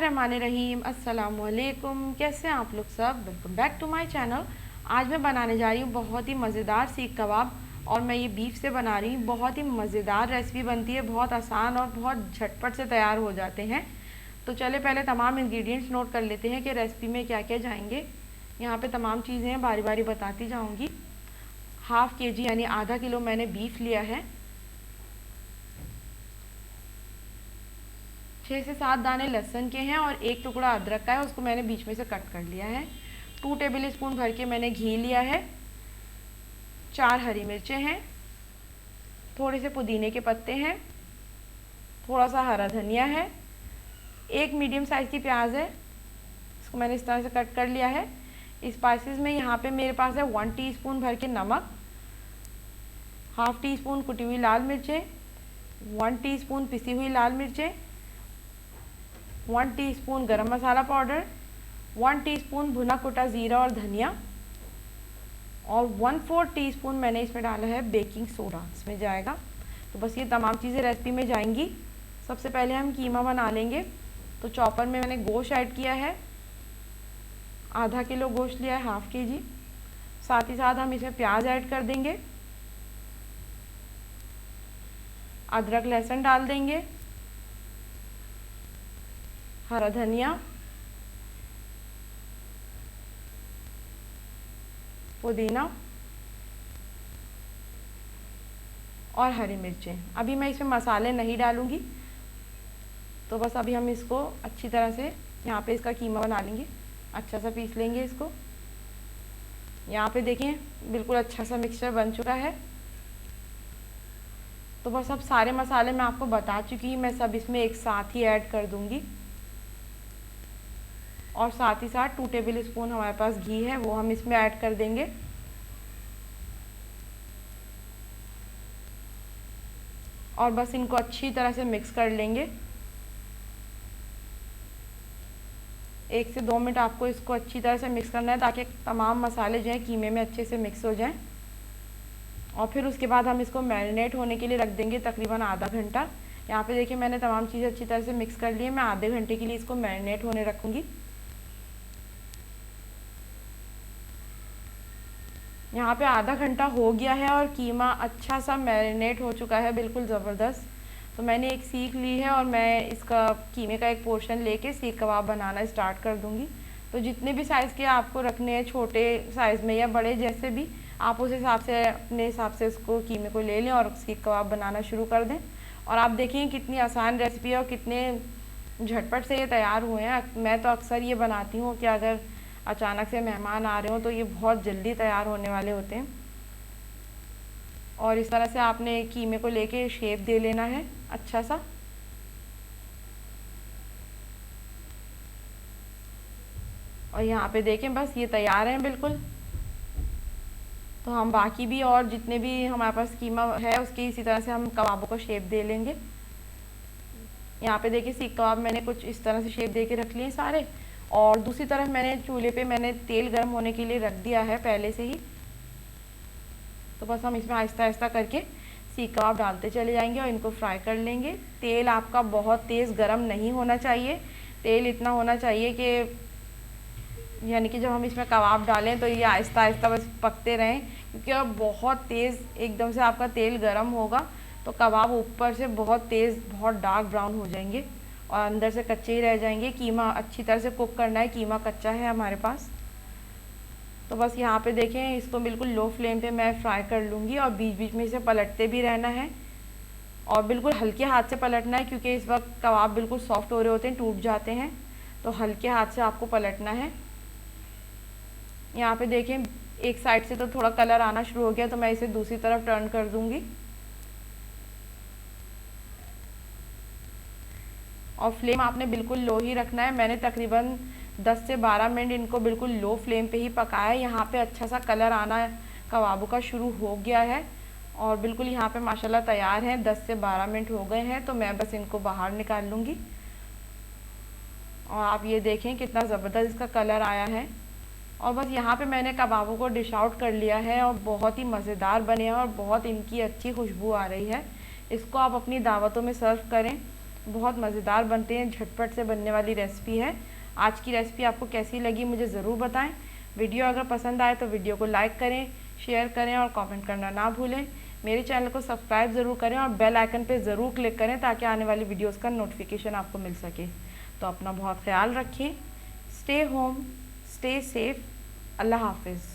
बिस्मिल्लाहिर्रहमानिर्रहीम। अस्सलामुअलैकुम। कैसे हैं आप लोग सब? Welcome back to my channel. आज मैं बनाने जा रही हूँ बहुत ही मज़ेदार सीख कबाब और मैं ये बीफ से बना रही हूँ। बहुत ही मज़ेदार रेसिपी बनती है, बहुत आसान और बहुत झटपट से तैयार हो जाते हैं। तो चले पहले तमाम इंग्रेडिएंट्स नोट कर लेते हैं कि रेसिपी में क्या क्या जाएंगे। यहाँ पे तमाम चीज़ें बारी बारी बताती जाऊँगी। हाफ़ केजी यानी आधा किलो मैंने बीफ लिया है। 6 से 7 दाने लहसुन के हैं और एक टुकड़ा अदरक का है, उसको मैंने बीच में से कट कर लिया है। 2 टेबल स्पून भर के मैंने घी लिया है। 4 हरी मिर्चें हैं, थोड़े से पुदीने के पत्ते हैं, थोड़ा सा हरा धनिया है, एक मीडियम साइज़ की प्याज है, इसको मैंने इस तरह से कट कर लिया है। स्पाइसेस में यहाँ पे मेरे पास है 1 टीस्पून भर के नमक, हाफ़ टी स्पून कुटी हुई लाल मिर्चें, 1 टीस्पून पिसी हुई लाल मिर्चें, 1 टीस्पून गरम मसाला पाउडर, 1 टीस्पून भुना कुटा ज़ीरा और धनिया और 1/4 टीस्पून मैंने इसमें डाला है बेकिंग सोडा, इसमें जाएगा। तो बस ये तमाम चीज़ें रेसिपी में जाएंगी। सबसे पहले हम कीमा बना लेंगे। तो चॉपर में मैंने गोश्त ऐड किया है, आधा किलो गोश्त लिया है, हाफ़ केजी। साथ ही साथ हम इसमें प्याज ऐड कर देंगे, अदरक लहसुन डाल देंगे, हरा धनिया, पुदीना और हरी मिर्चें। अभी मैं इसमें मसाले नहीं डालूंगी, तो बस अभी हम इसको अच्छी तरह से यहाँ पे इसका कीमा बना लेंगे। अच्छा सा पीस लेंगे इसको। यहाँ पे देखें बिल्कुल अच्छा सा मिक्सचर बन चुका है। तो बस अब सारे मसाले मैं आपको बता चुकी हूँ, मैं सब इसमें एक साथ ही ऐड कर दूँगी। और साथ ही साथ 2 टेबल स्पून हमारे पास घी है, वो हम इसमें ऐड कर देंगे। और बस इनको अच्छी तरह से मिक्स कर लेंगे। 1 से 2 मिनट आपको इसको अच्छी तरह से मिक्स करना है ताकि तमाम मसाले जो हैं कीमे में अच्छे से मिक्स हो जाएं। और फिर उसके बाद हम इसको मैरिनेट होने के लिए रख देंगे तकरीबन आधा घंटा। यहाँ पे देखिए मैंने तमाम चीज़ें अच्छी तरह से मिक्स कर ली है। मैं आधे घंटे के लिए इसको मैरिनेट होने रखूँगी। यहाँ पे आधा घंटा हो गया है और कीमा अच्छा सा मैरिनेट हो चुका है, बिल्कुल ज़बरदस्त। तो मैंने एक सीख ली है और मैं इसका कीमे का एक पोर्शन लेके सीख कबाब बनाना स्टार्ट कर दूँगी। तो जितने भी साइज़ के आपको रखने हैं, छोटे साइज़ में या बड़े जैसे भी, आप उस हिसाब से अपने हिसाब से उसको कीमे को ले लें और सीख कबाब बनाना शुरू कर दें। और आप देखें कितनी आसान रेसिपी है और कितने झटपट से ये तैयार हुए हैं। मैं तो अक्सर ये बनाती हूँ कि अगर अचानक से मेहमान आ रहे हो तो ये बहुत जल्दी तैयार होने वाले होते हैं। और इस तरह से आपने कीमे को लेके शेप दे लेना है अच्छा सा। और यहाँ पे देखें बस ये तैयार हैं बिल्कुल। तो हम बाकी भी और जितने भी हमारे पास कीमा है उसकी इसी तरह से हम कबाबों को शेप दे लेंगे। यहाँ पे देखिए सीख कबाब मैंने कुछ इस तरह से शेप दे के रख लिए सारे। और दूसरी तरफ मैंने चूल्हे पे मैंने तेल गर्म होने के लिए रख दिया है पहले से ही। तो बस हम इसमें आहिस्ता आहिस्ता करके सीख कबाब डालते चले जाएंगे और इनको फ्राई कर लेंगे। तेल आपका बहुत तेज़ गर्म नहीं होना चाहिए, तेल इतना होना चाहिए कि यानी कि जब हम इसमें कबाब डालें तो ये आहिस्ता आहिस्ता बस पकते रहें। क्योंकि अब बहुत तेज़ एकदम से आपका तेल गर्म होगा तो कबाब ऊपर से बहुत तेज़ बहुत डार्क ब्राउन हो जाएंगे और अंदर से कच्चे ही रह जाएंगे। कीमा अच्छी तरह से कुक करना है, कीमा कच्चा है हमारे पास। तो बस यहाँ पे देखें इसको बिल्कुल लो फ्लेम पे मैं फ्राई कर लूँगी और बीच बीच में इसे पलटते भी रहना है और बिल्कुल हल्के हाथ से पलटना है क्योंकि इस वक्त कबाब बिल्कुल सॉफ्ट हो रहे होते हैं, टूट जाते हैं। तो हल्के हाथ से आपको पलटना है। यहाँ पे देखें एक साइड से तो थोड़ा कलर आना शुरू हो गया, तो मैं इसे दूसरी तरफ टर्न कर दूँगी। और फ्लेम आपने बिल्कुल लो ही रखना है। मैंने तकरीबन 10 से 12 मिनट इनको बिल्कुल लो फ्लेम पे ही पकाया। यहाँ पे अच्छा सा कलर आना कबाबों का शुरू हो गया है और बिल्कुल यहाँ पे माशाल्लाह तैयार हैं। 10 से 12 मिनट हो गए हैं, तो मैं बस इनको बाहर निकाल लूँगी। और आप ये देखें कितना ज़बरदस्त इसका कलर आया है। और बस यहाँ पे मैंने कबाबों को डिश आउट कर लिया है और बहुत ही मज़ेदार बने हैं और बहुत इनकी अच्छी खुशबू आ रही है। इसको आप अपनी दावतों में सर्व करें, बहुत मज़ेदार बनते हैं, झटपट से बनने वाली रेसिपी है। आज की रेसिपी आपको कैसी लगी मुझे ज़रूर बताएं। वीडियो अगर पसंद आए तो वीडियो को लाइक करें, शेयर करें और कमेंट करना ना भूलें। मेरे चैनल को सब्सक्राइब ज़रूर करें और बेल आइकन पे ज़रूर क्लिक करें ताकि आने वाली वीडियोस का नोटिफिकेशन आपको मिल सके। तो अपना बहुत ख्याल रखिए। Stay home, stay safe. Allah हाफिज़।